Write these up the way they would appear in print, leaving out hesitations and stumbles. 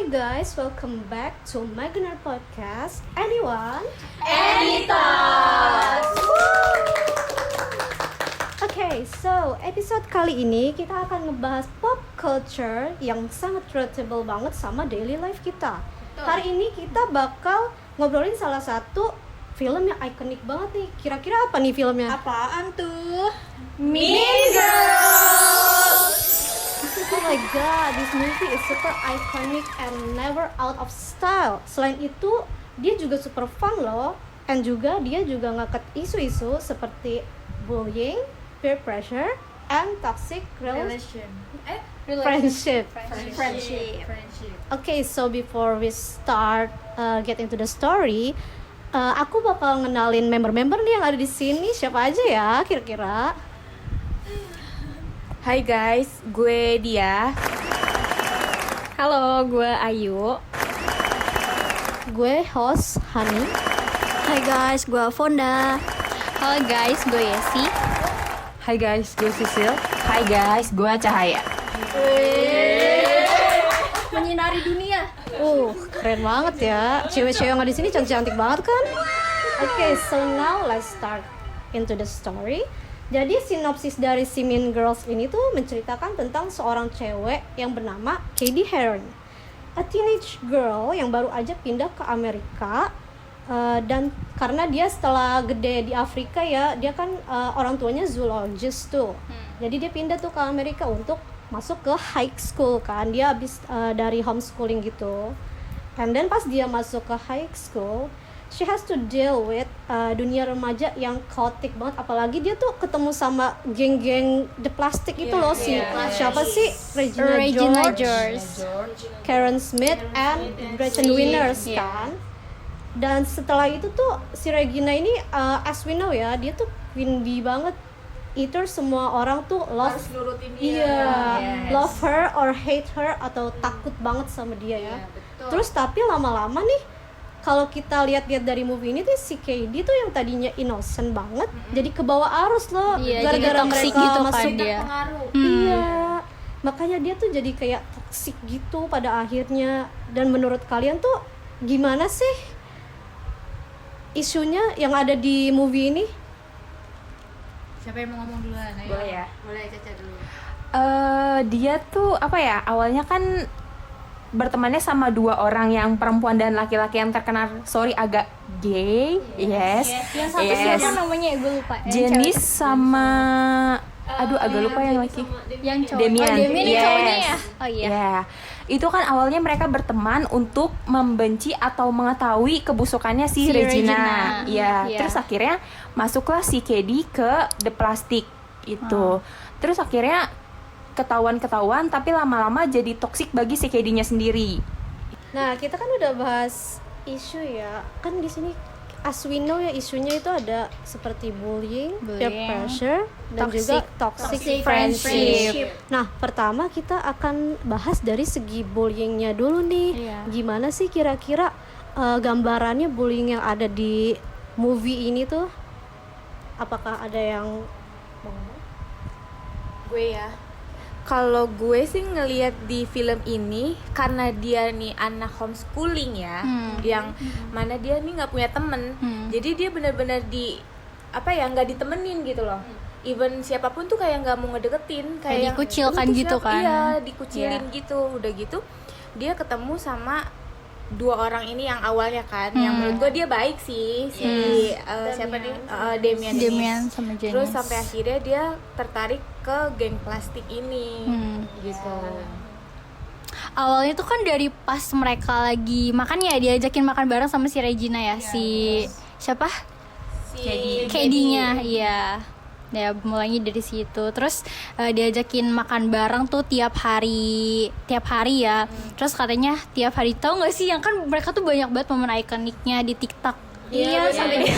Hi guys, welcome back to Magnar Podcast. Anyone? Anythoughts? Okay, so episode kali ini kita akan ngebahas pop culture yang sangat relatable banget sama daily life kita. Hari ini kita bakal ngobrolin salah satu film yang ikonik banget nih. Kira-kira apa nih filmnya? Apaan tuh? Mean Girls. Oh my god, this movie is super iconic and never out of style. Selain itu, dia juga super fun loh. And juga dia juga ngangkat isu-isu seperti bullying, peer pressure, and toxic friendship. Okay, so before we start get into the story, aku bakal ngenalin member-member nih yang ada di sini. Siapa aja ya kira-kira? Hai guys, gue Dia. Halo, gue Ayu. Gue host Hani. Hai guys, gue Fonda. Halo guys, gue Yesi. Hai guys, gue Sisil. Hai guys, gue Cahaya. Menyinari dunia. Keren banget ya. Cewek-cewek yang ada di sini cantik-cantik banget kan? Okay, so now let's start into the story. Jadi sinopsis dari si Mean Girls ini tuh menceritakan tentang seorang cewek yang bernama Cady Heron, a teenage girl yang baru aja pindah ke Amerika. Dan karena dia setelah gede di Afrika ya, dia kan orang tuanya zoologist tuh. Jadi dia pindah tuh ke Amerika untuk masuk ke high school kan. Dia habis dari homeschooling gitu. And then pas dia masuk ke high school, she has to deal with dunia remaja yang chaotic banget. Apalagi dia tuh ketemu sama geng-geng The Plastic itu loh. Siapa sih? Regina George, Karen Smith, and Gretchen Wieners kan. Dan setelah itu tuh si Regina ini as we know ya, dia tuh windy banget. Either semua orang tuh love love her or hate her atau takut banget sama dia ya. Terus tapi lama-lama nih, kalau kita lihat-lihat dari movie ini tuh si Cady tuh yang tadinya innocent banget jadi kebawa arus loh, gara-gara mereka gitu masuk kan dia. Iya, makanya dia tuh jadi kayak toxic gitu pada akhirnya. Dan menurut kalian tuh gimana sih isunya yang ada di movie ini? Siapa yang mau ngomong duluan? Ayo. Boleh ya? Boleh, Caca dulu. Dia tuh apa ya? Awalnya kan bertemannya sama dua orang yang perempuan dan laki-laki yang terkenal agak gay. Yes. Yang satu siapa namanya? Gue lupa. Jenis sama agak lupa yang laki. Yang cowok. Demian. Demian Yes. cowoknya ya? Oh iya. Ya. Itu kan awalnya mereka berteman untuk membenci atau mengetahui kebusukannya si Regina. Ya, Iya. terus akhirnya masuklah si Cady ke The Plastic itu. Terus akhirnya ketahuan tapi lama-lama jadi toksik bagi si Cady-nya sendiri. Nah, kita kan udah bahas isu ya. Kan di sini as we know ya, isunya itu ada seperti bullying, peer pressure, dan juga toxic friendship. Nah, pertama kita akan bahas dari segi bullyingnya dulu nih. Iya. Gimana sih kira-kira gambarannya bullying yang ada di movie ini tuh? Apakah ada yang mau ngomong? Gue ya, kalau gue sih ngelihat di film ini karena dia nih anak homeschooling ya, yang mana dia nih nggak punya temen, jadi dia benar-benar nggak ditemenin gitu loh. Even siapapun tuh kayak nggak mau ngedeketin, Kayak dikucilkan "Lu tuh gitu siapa?" kan. Iya, dikucilin gitu. Udah gitu dia ketemu sama dua orang ini yang awalnya kan, yang menurut gue dia baik sih, siapa nih, Demian ini. Demian sama Janice. Terus sampai akhirnya dia tertarik ke geng plastik ini, gitu. Awalnya tuh kan dari pas mereka lagi makan ya, diajakin makan bareng sama si Regina ya, siapa? Cady-nya, iya. Ya mulainya dari situ. Terus diajakin makan bareng tuh tiap hari ya. Terus katanya tiap hari, tahu nggak sih yang kan mereka tuh banyak banget momen ikoniknya di TikTok. Iya, sampai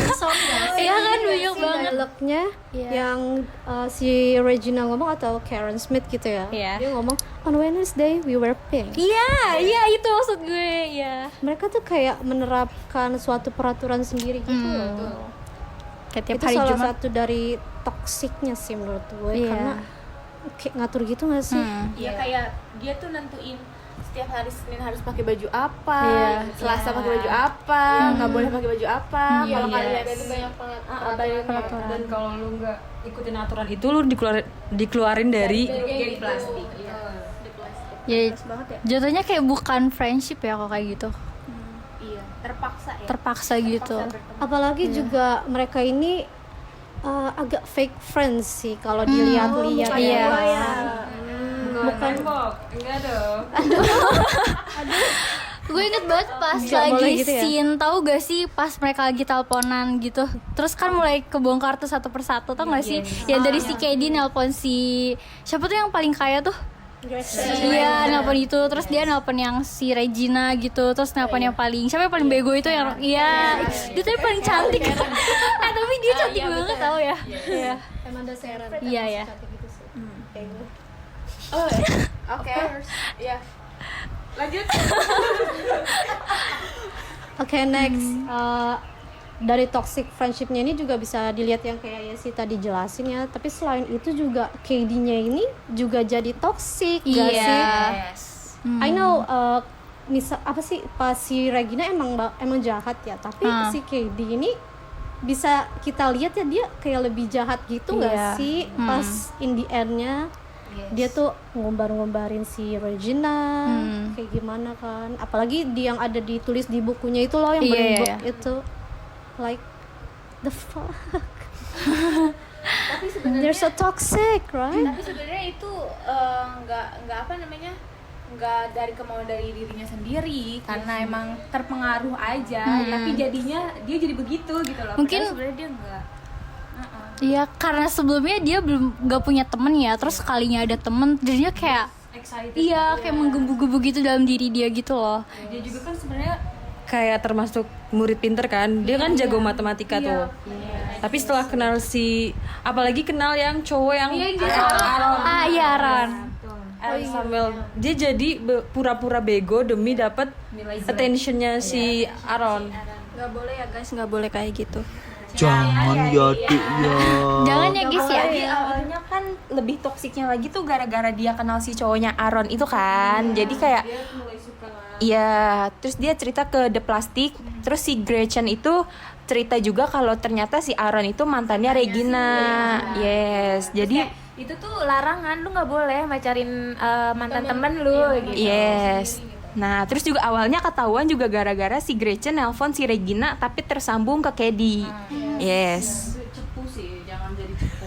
Iya kan banyak banget. Dialognya yang si Regina ngomong atau Karen Smith gitu ya. Iya. Dia ngomong on Wednesday we wear pink. Iya itu maksud gue ya. Mereka tuh kayak menerapkan suatu peraturan sendiri gitu loh. Kayak tiap Itu hari salah Jumat. satu dari toksiknya sih menurut gue. Iya. Karena kayak ngatur gitu nggak sih? Iya, kayak dia tuh nentuin setiap hari Senin harus pakai baju apa, Iya. Selasa pakai baju apa, nggak boleh pakai baju apa. Kalau kalian itu banyak banget peraturan. Dan kalau lu nggak ikutin aturan itu lu dikeluarin dari Geng plastik. Ya, jatuhnya kayak bukan friendship ya kalau kayak gitu. Iya, terpaksa ya. Terpaksa gitu. Apalagi juga mereka ini agak fake friends sih kalau dilihat-lihat. Iya. Bukan enggak dong. Gue inget banget pas Nggak lagi boleh gitu ya? scene, tahu gak sih pas mereka lagi teleponan gitu. Terus kan mulai kebongkar tuh satu persatu, tau gak sih? Yang dari si Katie nelpon si siapa tuh yang paling kaya tuh? Iya, nelpon itu, terus dia nelpon yang si Regina gitu, terus nelpon yang paling siapa yang paling bego itu yang iya, dia tuh yang paling cantik. Tapi dia cantik banget tau ya. Iya. Amanda Seyfried. Iya ya. Gitu sih. Kayak gue. Oke. Iya. Lanjut. Oke, next. Dari toxic friendship-nya ini juga bisa dilihat yang kayak Yesi tadi jelasin ya. Tapi selain itu juga KD-nya ini juga jadi toxic, gak sih? I know. Misal apa sih pas si Regina emang jahat ya. Tapi si KD ini bisa kita lihat ya dia kayak lebih jahat gitu nggak sih? Pas in the end-nya. Dia tuh ngombar-ngombarin si Regina kayak gimana kan, apalagi yang ada ditulis di bukunya itu loh yang berembuk itu, like the fuck. Tapi sebenarnya They're so toxic, right? Tapi sebenarnya itu nggak apa namanya, nggak dari kemauan dari dirinya sendiri, karena emang terpengaruh aja. Tapi jadinya dia jadi begitu gitu loh. Mungkin Padahal sebenarnya dia nggak. Iya, karena sebelumnya dia belum nggak punya temen ya, terus sekalinya ada temen jadinya kayak Excited. iya kayak menggebu-gebu gitu dalam diri dia gitu loh. Dia juga kan sebenarnya kayak termasuk murid pinter kan. Dia kan jago matematika tuh. Tapi setelah kenal apalagi kenal yang cowok yang Aaron. Iya Aaron. Aaron Samuel. Dia jadi pura-pura bego demi dapat attentionnya si Aaron. Nggak boleh ya guys, nggak boleh kayak gitu. Jangan ya Dik ya. Jangan ya guys ya. Apalagi awalnya kan lebih toksiknya lagi tuh gara-gara dia kenal si cowoknya Aaron itu kan. Jadi kayak iya, terus dia cerita ke The Plastic. Terus si Gretchen itu cerita juga kalau ternyata si Aaron itu mantannya Regina. Yes, jadi Itu tuh larangan, lu nggak boleh pacarin mantan temen lu gitu. yes. Nah, terus juga awalnya ketahuan juga gara-gara si Gretchen nelpon si Regina tapi tersambung ke Katie. Yes. Cepu sih, jangan jadi cepu.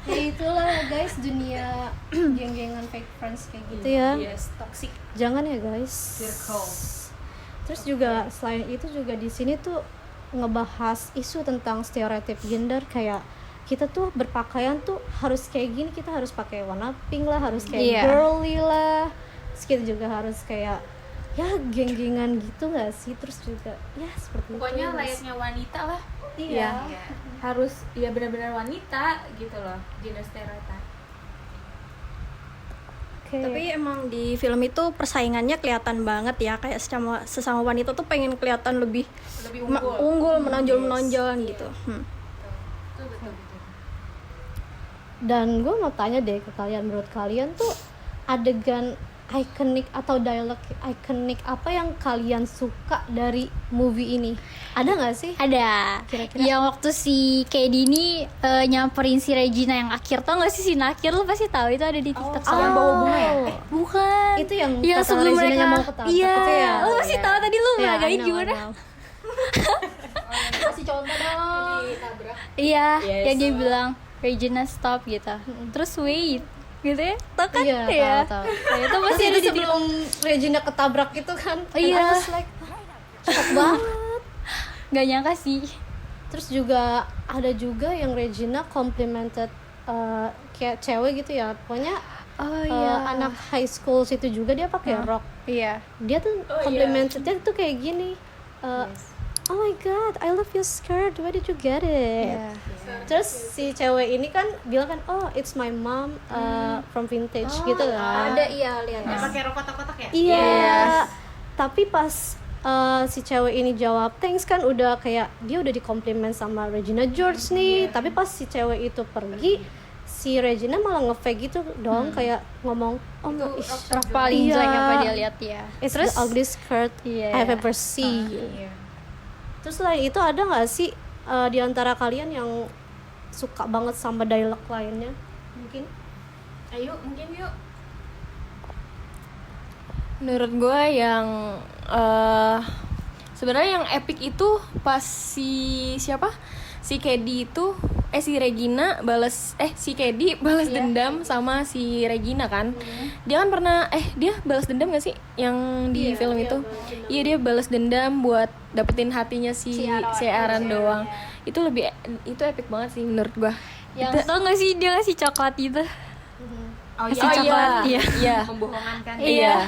Ya itulah guys, dunia geng-gengan fake friends kayak gitu ya. Yes, toxic Jangan ya guys. circle. Terus juga selain itu juga di sini tuh ngebahas isu tentang stereotip gender, kayak kita tuh berpakaian tuh harus kayak gini, kita harus pakai warna pink lah, harus kayak girly lah. Terus kita juga harus kayak ya geng-gengan gitu nggak sih? Terus juga ya seperti Pokoknya itu. layaknya wanita lah. Iya. Harus ya benar-benar wanita gitu loh, gender stereotype. Oke. Tapi emang di film itu persaingannya kelihatan banget ya, kayak sesama wanita tuh pengen kelihatan lebih unggul, menonjol gitu. Dan gue mau tanya deh ke kalian, menurut kalian tuh adegan ikonik atau dialog ikonik apa yang kalian suka dari movie ini? Ada nggak sih? Ada. Kira-kira? Yang waktu si Katie ini nyamperin si Regina yang akhir, tau gak sih scene akhir, lu pasti tahu itu ada di TikTok. yang bawa bunga ya? Bukan. Itu yang Iya, kata sebelum Reginanya mereka mau ketabrak iya. itu ya? Lu pasti tahu tadi lu Ya, I ngagain know, gimana? I know. Kasih contoh dong. Iya, yang dia bilang Regina stop gitu. Terus wait gitu ya. Tau kan? Iya, ya. tahu. Nah, itu Pasti pasti ada di sebelum Regina ketabrak itu kan? Iya. And I was like, shock banget. Gak nyangka sih. Terus juga ada juga yang Regina complimented kayak cewek gitu ya. Pokoknya anak high school situ juga dia pakai rok. Iya. Dia tuh complimented dia tuh kayak gini. Oh my god, I love your skirt. Where did you get it? Terus si cewek ini kan bilang kan, oh it's my mom from vintage gitu lah. Ada lihat. Yang pakai rok kotak-kotak ya? Iya. Tapi pas si cewek ini jawab thanks kan udah kayak dia udah dikomplimen sama Regina George nih. Tapi pas si cewek itu pergi, si Regina malah nge-fake gitu dong, kayak ngomong Rok paling jelek apa dia lihat ya. it's the ugliest skirt I've ever seen. Terus selain itu ada nggak sih di antara kalian yang suka banget sama dialog lainnya? Mungkin Ayo, mungkin yuk. Menurut gue yang sebenarnya yang epic itu pas si Kedi itu si Regina si Kedi balas dendam sama si Regina kan. Dia kan pernah dia balas dendam gak sih yang di film itu? Iya, dia balas dendam buat dapetin hatinya si Aaron doang. Itu epic banget sih menurut gua. Yang tau gak sih dia ngasih coklat gitu? Oh Ngasih coklat, iya. Membohongan kan. Iya.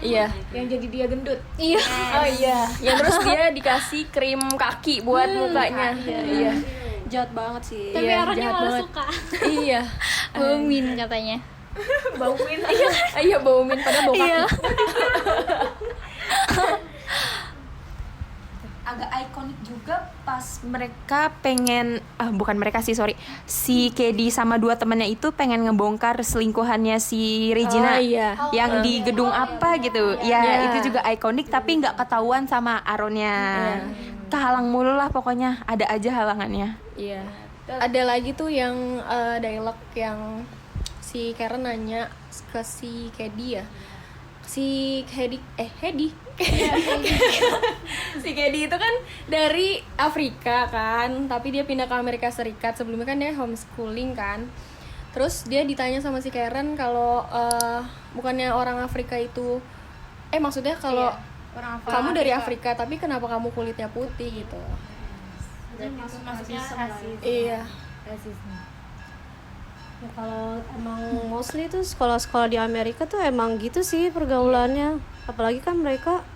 Iya. Yang jadi dia gendut. Iya. Oh iya. Yang terus dia dikasih krim kaki buat mukanya. Iya. Jahat banget sih. Tapi Iya, Aaronnya jahat malah banget. suka. Iya. Baumin katanya. Bauin. Iya, bau min pada bau kaki. Iya. Agak ikonik juga pas mereka pengen bukan mereka sih, sorry, si Kedi sama dua temannya itu pengen ngebongkar selingkuhannya si Regina. Oh, iya. Yang di gedung apa gitu ya. Itu juga ikonik tapi nggak ketahuan sama Aaronnya. Kehalang mulu lah, pokoknya ada aja halangannya. Iya. Ada lagi tuh yang dialog yang si Karen nanya ke si Kedi ya. Si Hedi si Kedi itu kan dari Afrika kan, tapi dia pindah ke Amerika Serikat. Sebelumnya kan dia homeschooling kan. Terus dia ditanya sama si Karen kalau bukannya orang Afrika itu maksudnya kalau kamu dari Afrika tapi kenapa kamu kulitnya putih gitu. Maksudnya rasis. Iya. ya, kalau emang mostly tuh sekolah-sekolah di Amerika tuh emang gitu sih pergaulannya. Apalagi kan mereka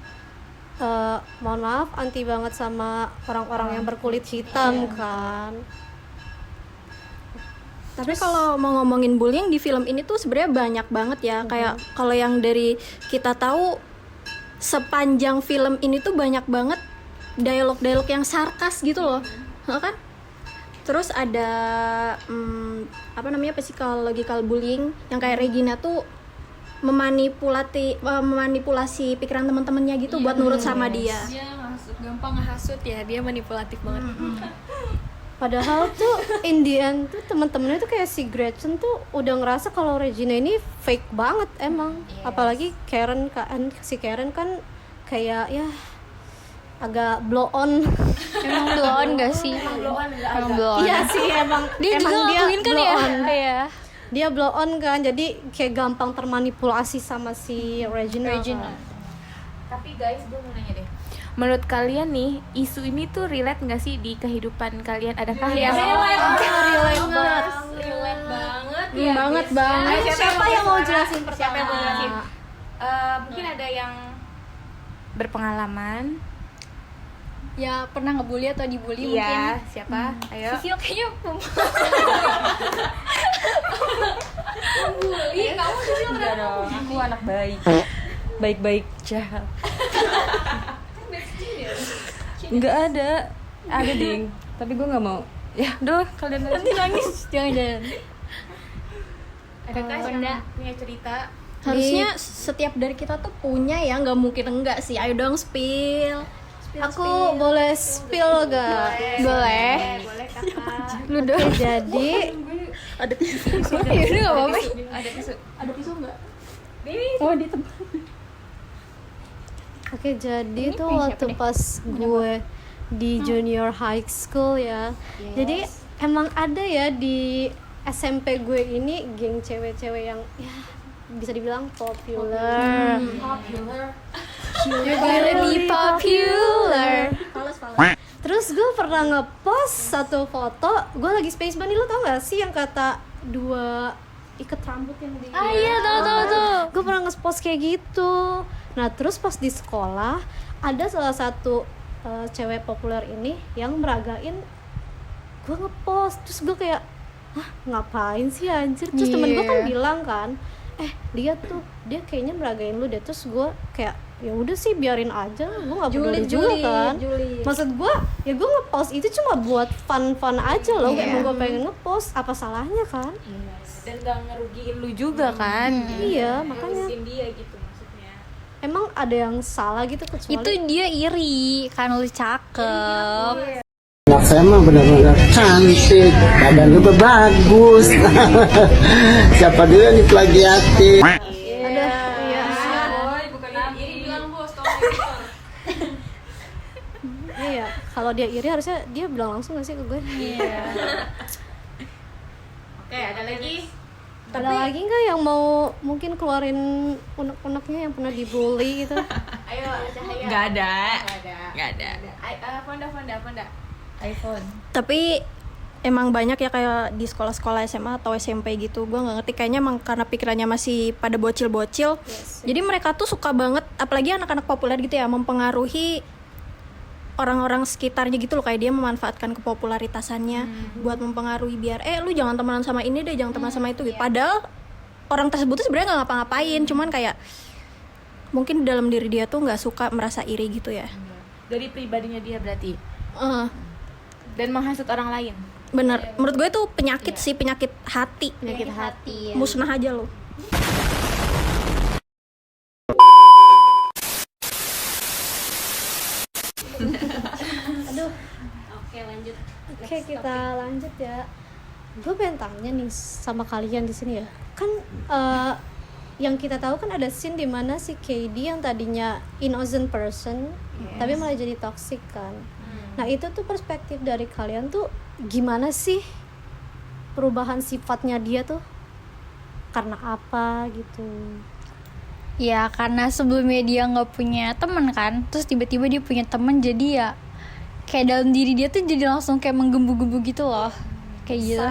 mohon maaf anti banget sama orang-orang yang berkulit hitam kan. Tapi kalau mau ngomongin bullying di film ini tuh sebenarnya banyak banget ya. Kayak kalau yang dari kita tahu sepanjang film ini tuh banyak banget dialog-dialog yang sarkas gitu loh. Kan? Terus ada psychological bullying yang kayak Regina tuh memanipulasi pikiran teman-temannya gitu buat nurut sama dia. Dia gampang ngehasut ya, dia manipulatif banget. Padahal tuh in the end tuh teman-temannya tuh kayak si Gretchen tuh udah ngerasa kalau Regina ini fake banget emang. Apalagi si Karen kan kayak ya agak blow on. Emang blow on gak sih? Emang blow on. Iya sih emang Dia juga ngakuin kan blow ya? on. Iya. Dia blow on kan, jadi kayak gampang termanipulasi sama si Regina. Tapi guys, gue mau nanya deh. Menurut kalian nih, isu ini tuh relate nggak sih di kehidupan kalian? Adakah yang Relate banget. banget. Siapa yang mau jelasin pertama? Siapa yang mau jelasin? Mungkin ada yang berpengalaman. Ya pernah ngebully atau dibully mungkin. Iya, siapa? Ayo. Sisil kayaknya Enggak dong, aku anak baik. Baik-baik jahat. Nggak ada ding, tapi gue nggak mau. Ya udah kalian nanti nangis. Jangan. Adakah yang punya cerita? Harusnya setiap dari kita tuh punya ya, nggak mungkin enggak sih. Ayo dong spill. Aku boleh spill gak? Boleh. Boleh kakak. Lu dong. Oke, jadi Ya udah enggak apa-apa. Ada tisu nggak? Oke, jadi tuh waktu pas gue di junior high school ya. Jadi emang ada ya di SMP gue ini geng cewek-cewek yang ya bisa dibilang popular. You're gonna be popular. Terus gue pernah ngepost satu foto, gue lagi space bunny, lo tau gak sih yang kata 2 ikat rambut yang di Iya, tahu. Gue pernah nge-post kayak gitu. Nah terus pas di sekolah ada salah satu cewek populer ini yang meragain gue nge-post. Terus gue kayak, hah ngapain sih anjir? Terus temen gue kan bilang kan, lihat tuh dia kayaknya meragain lu deh. Terus gue kayak ya udah sih biarin aja, gue nggak peduli juga kan. Maksud gue ya gue ngepost itu cuma buat fun aja loh. Emang gue pengen ngepost, apa salahnya kan? Dan gak ngerugiin lu juga kan. Iya, makanya dia gitu maksudnya. emang ada yang salah gitu kecuali Itu dia iri kan lu cakep. Anak saya mah benar-benar cantik, badan juga bagus. Siapa dulu yang diplagiati? Iya, kalau dia iri harusnya dia bilang langsung gak sih ke gue? Oke, ada lagi? Ada lagi nggak yang mau mungkin keluarin unek-uneknya yang pernah dibully gitu? Ayo, Cahaya. Nggak ada. Nggak ada. Fonda. iPhone. Tapi emang banyak ya kayak di sekolah-sekolah SMA atau SMP gitu, gue nggak ngerti, kayaknya emang karena pikirannya masih pada bocil-bocil. Jadi mereka tuh suka banget, apalagi anak-anak populer gitu ya, mempengaruhi orang-orang sekitarnya gitu loh, kayak dia memanfaatkan kepopularitasannya buat mempengaruhi biar lu jangan temenan sama ini deh, jangan temenan sama itu gitu. Padahal orang tersebut tuh sebenarnya nggak ngapa-ngapain, cuman kayak mungkin dalam diri dia tuh nggak suka, merasa iri gitu ya. Dari pribadinya dia berarti. Dan menghasut orang lain. Bener, menurut gue tuh penyakit sih, penyakit hati. Penyakit hati ya. Musnah aja lo. Oke, kita lanjut ya. Gue pengen tanya nih sama kalian di sini ya. Kan yang kita tahu kan ada scene dimana si KD yang tadinya innocent person tapi malah jadi toxic kan. Nah itu tuh perspektif dari kalian tuh gimana sih perubahan sifatnya dia tuh? Karena apa gitu? Ya karena sebelumnya dia nggak punya teman kan, terus tiba-tiba dia punya teman, jadi ya kayak dalam diri dia tuh jadi langsung kayak menggembu-gembu gitu loh, kayak gitu.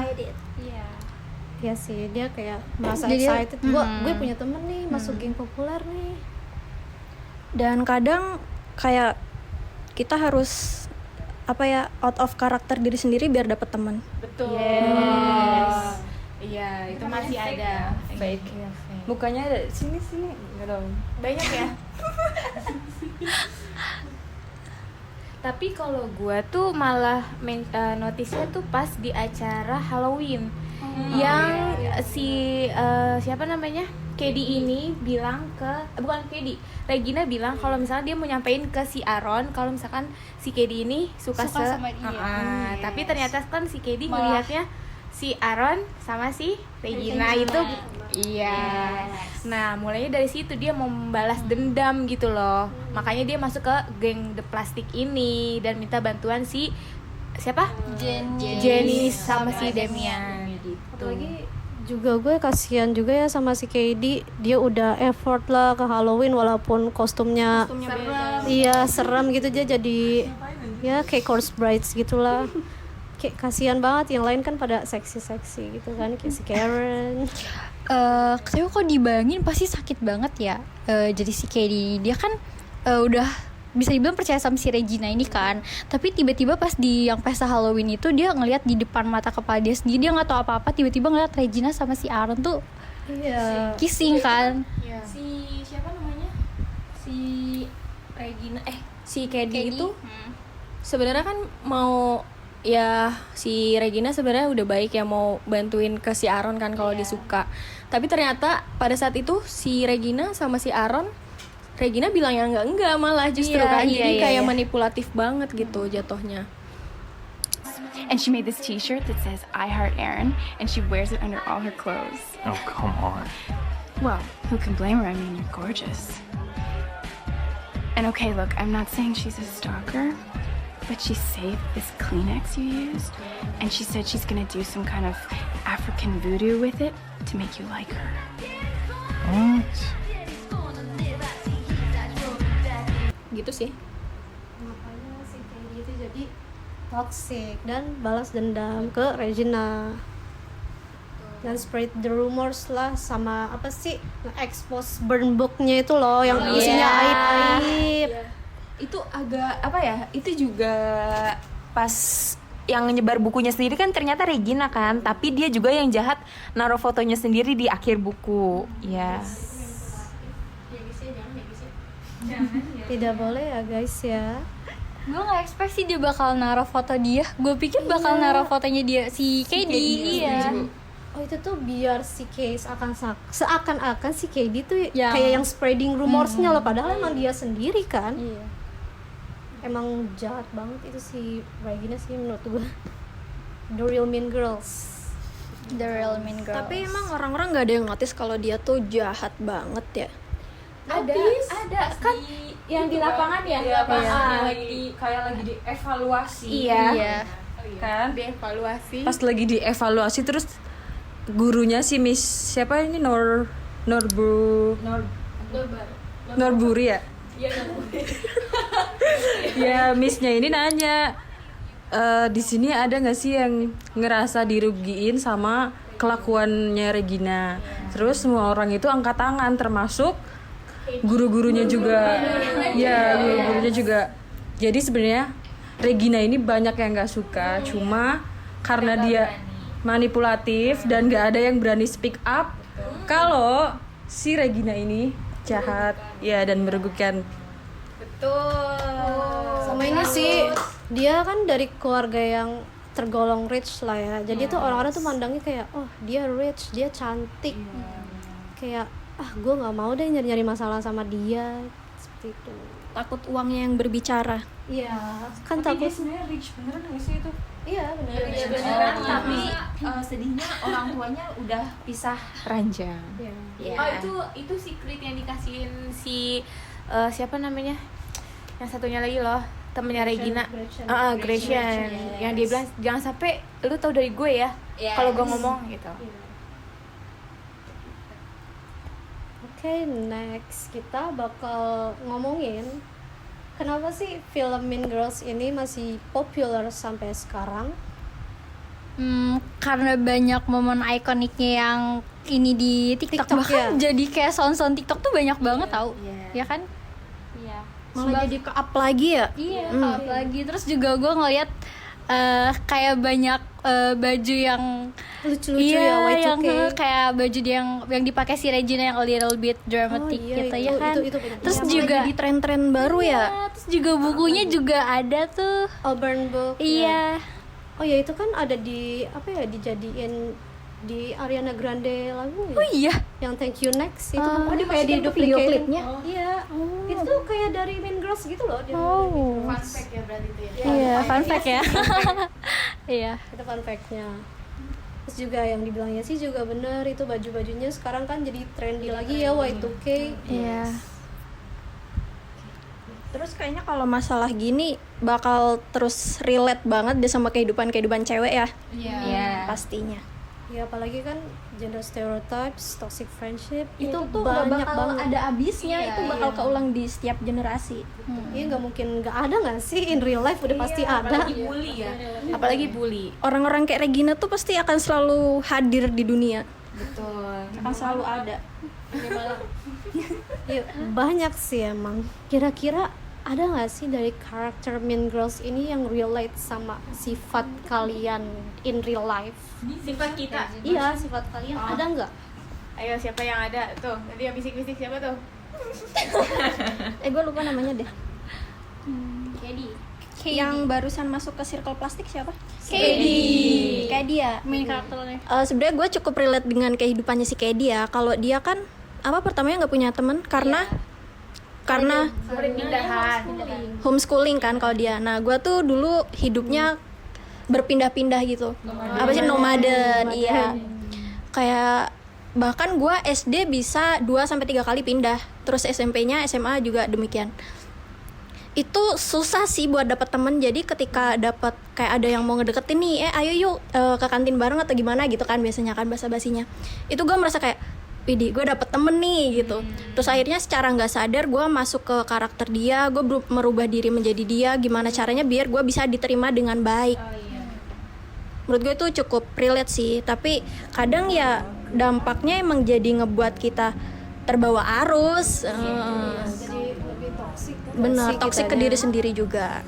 Iya sih, dia kayak merasa Jadi, excited. Gue punya temen nih, masuk geng populer nih. Dan kadang kayak kita harus out of karakter diri sendiri biar dapet teman. Betul. Iya, itu masih ada. Fake. Mukanya ada sini nggak tahu. Banyak ya. Tapi kalau gua tuh malah notice-nya tuh pas di acara Halloween yang si siapa namanya Kedi ini bilang bukan Kedi, Regina bilang kalau misalnya dia mau nyampein ke si Aaron kalau misalkan si Kedi ini suka sama dia. tapi ternyata kan si Kedi ngelihatnya si Aaron sama si Regina itu iya. Nah, mulainya dari situ dia mau membalas dendam gitu loh. Makanya dia masuk ke geng The Plastic ini dan minta bantuan si siapa? Jenny sama si Damian gitu. Apalagi juga gue kasihan juga ya sama si KD. Dia udah effort lah ke Halloween walaupun kostumnya iya serem gitu, dia jadi ya kayak corpse brides gitulah. Kayak kasihan banget, yang lain kan pada seksi-seksi gitu kan, kayak si Karen. Tapi kok dibayangin pasti sakit banget ya. Jadi si Katie dia kan udah bisa dibilang percaya sama si Regina ini kan, tapi tiba-tiba pas di yang pesta Halloween itu dia ngelihat di depan mata kepala dia sendiri, dia nggak tahu apa-apa, tiba-tiba ngeliat Regina sama si Aaron tuh kissing kan. Si siapa namanya? Si Regina si Kedi itu sebenarnya kan mau ya si Regina sebenarnya udah baik ya mau bantuin ke si Aaron kan kalau dia suka. Tapi ternyata pada saat itu si Regina sama si Aaron, Regina bilang yang enggak malah justru kan jadi kayak manipulatif banget gitu jatuhnya. And she made this t-shirt that says I heart Aaron and she wears it under all her clothes. Oh, come on. Well, who can blame her? I mean, you're gorgeous. And okay, look, I'm not saying she's a stalker, but she saved this Kleenex you used, and she said she's gonna do some kind of African voodoo with it to make you like her. What? Gitu sih. Makanya si KD itu jadi toxic dan balas dendam ke Regina. Dan spread the rumors lah, sama apa sih, expose burn booknya itu loh yang isinya aib-aib. Itu agak apa ya, itu juga pas yang nyebar bukunya sendiri kan ternyata Regina kan, tapi dia juga yang jahat naruh fotonya sendiri di akhir buku. Ya. Tidak boleh ya guys ya. Gue nggak expect sih dia bakal naruh foto dia. Gue pikir bakal naruh fotonya dia si Katie. Iya. Oh itu tuh biar si Case seakan-akan si Katie tuh kayak yang spreading rumorsnya loh, padahal emang dia sendiri kan. Iya. Emang jahat banget itu si Regina sih menurut gue. The real mean girls. The real mean girl. Tapi emang orang-orang nggak ada yang notice kalau dia tuh jahat banget ya. Ada kan yang di lapangan ya, kayak lagi dievaluasi. Iya. Kan? Dievaluasi. Pas lagi dievaluasi terus gurunya si Miss siapa ini Norburi ya? Ya Missnya ini nanya, di sini ada nggak sih yang ngerasa dirugiin sama kelakuannya Regina? Terus semua orang itu angkat tangan, termasuk guru-gurunya juga. Ya guru-gurunya juga. Jadi sebenarnya Regina ini banyak yang nggak suka, cuma karena dia manipulatif dan nggak ada yang berani speak up kalau si Regina ini jahat ya dan merugikan. Sama ini sih dia kan dari keluarga yang tergolong rich lah ya, jadi tuh orang-orang tuh mandangnya kayak oh dia rich, dia cantik, kayak gue nggak mau deh nyari-nyari masalah sama dia seperti itu. Takut uangnya yang berbicara. Iya kan takut. Sebenarnya rich beneran nggak sih itu? Iya Beneran, tapi sedihnya orang tuanya udah pisah ranjang. Iya. Oh itu secret yang dikasihin si siapa namanya? Yang satunya lagi loh, temennya Regina. Gretchen. Yang dia bilang jangan sampai lu tahu dari gue ya. Kalau gue ngomong gitu. Oke, next kita bakal ngomongin kenapa sih film Mean Girls ini masih populer sampai sekarang? Karena banyak momen ikoniknya yang ini di TikTok bahkan jadi kayak sound TikTok tuh banyak banget tau, ya kan? Iya. Malah jadi ke-up lagi ya? Iya, ke-up lagi. Terus juga gue ngeliat kayak banyak baju yang lucu-lucu ya, Y2K. yang kayak baju yang dipakai si Regina yang a little bit dramatic gitu ya kan. Itu terus Ya, juga jadi tren-tren baru ya. terus juga bukunya juga ada tuh. Auburn Book. Iya. Oh ya itu kan ada di apa ya, dijadiin di Ariana Grande lagu ya? Oh iya. Yang Thank You Next itu dia kayak di masukin ke video klipnya? Iya. Itu tuh kayak dari Mean Girls gitu loh. Fun fact ya berarti itu ya. Iya, fun fact ya. Iya. Itu fun fact-nya. Terus juga yang dibilangnya sih juga bener, itu baju-bajunya sekarang kan jadi trendy lagi ya, Y2K. Iya. Terus kayaknya kalau masalah gini bakal terus relate banget deh sama kehidupan cewek ya. Iya. Pastinya. Ya apalagi kan gender stereotypes, toxic friendship Itu tuh banyak bakal banget. ada abisnya, itu bakal keulang di setiap generasi. Iya nggak mungkin nggak ada nggak sih, in real life udah pasti ada. Apalagi bully ya. Apalagi bully. Orang-orang kayak Regina tuh pasti akan selalu hadir di dunia. Betul. Akan selalu ada. Ya, banyak sih emang. Kira-kira ada nggak sih dari karakter Mean Girls ini yang relate sama sifat kalian in real life? Sifat kita. Iya, sifat kalian ada nggak? Ayo siapa yang ada tuh? Nanti yang bisik-bisik siapa tuh? Gue lupa namanya deh. Katie. Yang barusan masuk ke circle plastik siapa? Katie. Kayak dia. Main karakternya. Sebenarnya gue cukup relate dengan kehidupannya si Katie ya. Kalau dia kan pertamanya nggak punya teman karena Murid pindahan. homeschooling kan kalau dia. Nah, gue tuh dulu hidupnya berpindah-pindah gitu. Apa sih, nomaden? Iya. Kayak bahkan gue SD bisa 2-3 kali pindah. Terus SMP-nya, SMA juga demikian. Itu susah sih buat dapet temen. Jadi ketika dapet kayak ada yang mau ngedeketin nih, ayo yuk ke kantin bareng atau gimana gitu kan biasanya kan basa-basinya. Itu gue merasa kayak, widih, gue dapet temen nih gitu. Terus akhirnya secara nggak sadar gue masuk ke karakter dia, gue merubah diri menjadi dia. Gimana caranya biar gue bisa diterima dengan baik. Menurut gue itu cukup relate sih. Tapi kadang ya dampaknya emang jadi ngebuat kita terbawa arus. Jadi lebih toxic. Bener, toksik ke diri sendiri juga.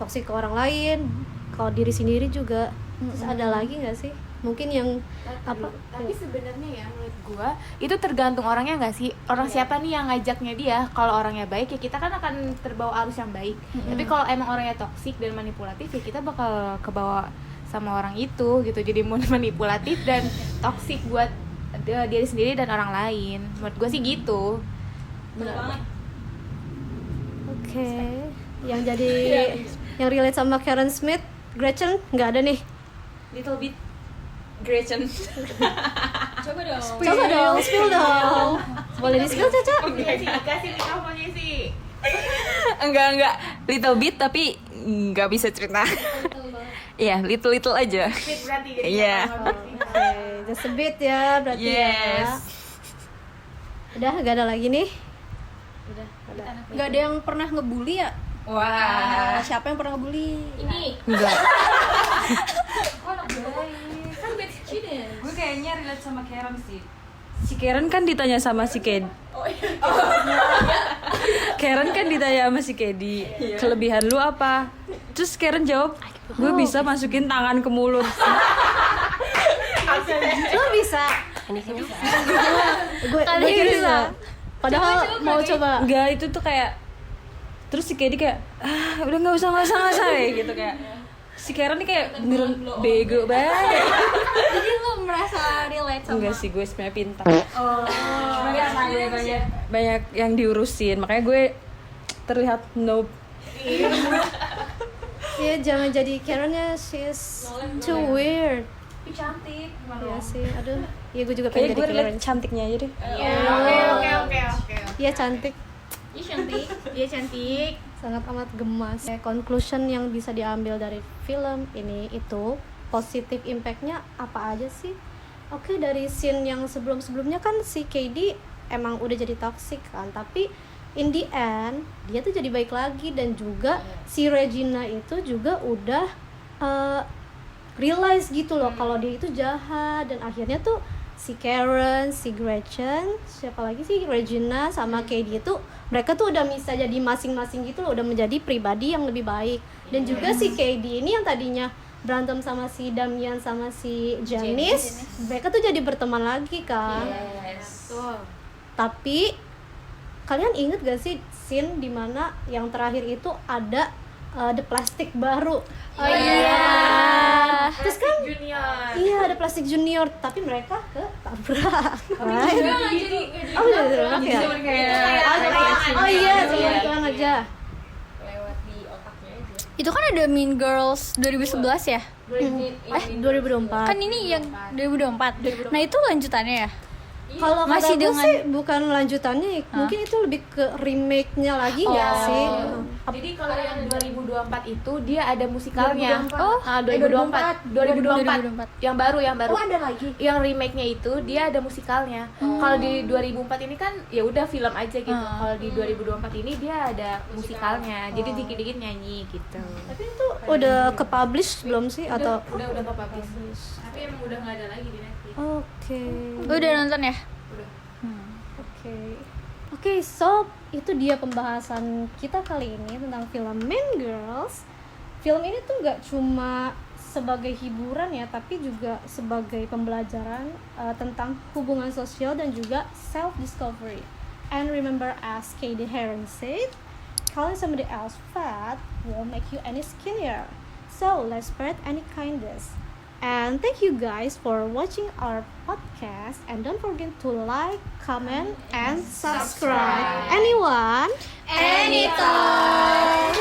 Toxic ke orang lain, ke ke diri sendiri juga. Terus ada lagi nggak sih mungkin yang apa? Tapi sebenarnya ya menurut gua itu tergantung orangnya nggak sih, orang siapa nih yang ngajaknya dia. Kalau orangnya baik ya kita kan akan terbawa arus yang baik. Tapi kalau emang orangnya toksik dan manipulatif ya kita bakal kebawa sama orang itu gitu, jadi manipulatif dan toksik buat diri sendiri dan orang lain. Menurut gua sih gitu. Oke. Yang jadi yang relate sama Karen Smith, Gretchen nggak ada nih. Little bit Gretchen. Coba dong, spill dong. Boleh di spill Caca? Kasih mikrofonnya sih. Enggak little bit tapi nggak bisa cerita. Iya, little aja. Fit berarti jadi. Iya. Oke, just a bit ya berarti ya. Udah nggak ada lagi nih. Nggak ada yang pernah ngebully ya? Wah. Siapa yang pernah ngebully? Enggak. Gue kayaknya relate sama Karen sih. Si Karen kan ditanya sama si Kedi. Karen kan ditanya sama si Kedi, kelebihan lu apa? Terus Karen jawab, gue bisa masukin tangan ke mulut. Lo bisa. Gue bisa. Padahal mau coba. Enggak, itu tuh kayak, terus si Kedi kayak, udah nggak usah kayak gitu kayak. Si Karen nih kayak beneran bego banget. Jadi lo merasa relate sama? Enggak sih, gue sebenarnya pintar. Banyak yang diurusin, makanya gue terlihat noob. Iya, jangan jadi Karen-nya, she's too weird. Tapi cantik. Iya sih, aduh. Iya, gue juga pengen Kayaknya gue jadi relate Karen. cantiknya aja deh. Oke. Iya, cantik. Dia cantik. Sangat amat gemas. Conclusion yang bisa diambil dari film ini itu positif impact-nya apa aja sih? Oke, dari scene yang sebelumnya kan si KD emang udah jadi toxic kan, tapi in the end dia tuh jadi baik lagi, dan juga si Regina itu juga udah realize gitu loh kalau dia itu jahat, dan akhirnya tuh si Karen, si Gretchen, siapa lagi sih, Regina sama KD itu mereka tuh udah bisa jadi masing-masing gitu loh, udah menjadi pribadi yang lebih baik. Dan juga si KD ini yang tadinya berantem sama si Damian sama si Janice, mereka tuh jadi berteman lagi kan. Tapi kalian inget gak sih scene dimana yang terakhir itu ada The Plastic baru? Oh iya. Terus kan Junior. iya, ada Plastic Junior, tapi mereka ketabrak. Oh iya, cuma ituan aja. Itu kan ada Mean Girls 2011 ya? 2024. Kan ini yang 2024. Nah, itu lanjutannya ya? Kalau masih kata gue dengan sih bukan lanjutannya, mungkin itu lebih ke remake-nya lagi nggak sih? Jadi kalau yang 2024 itu dia ada musikalnya. 2024. 2024. Yang baru. Oh, ada lagi. Yang remake-nya itu dia ada musikalnya. Kalau di 2004 ini kan ya udah film aja gitu. Kalau di 2024 ini dia ada musikalnya. Jadi dikit-dikit nyanyi gitu. Tapi itu udah ke-publish belum sih atau Udah ke-publish. Tapi emang udah nggak ada lagi di Netflix. Oke. Udah nonton ya? Oke, so itu dia pembahasan kita kali ini tentang film Mean Girls. Film ini tuh nggak cuma sebagai hiburan ya, tapi juga sebagai pembelajaran tentang hubungan sosial dan juga self discovery. And remember, as Katie Heron said, calling somebody else fat won't make you any skinnier. So let's spread any kindness. And thank you guys for watching our podcast, and don't forget to like, comment, and subscribe. Anyone? Anytime.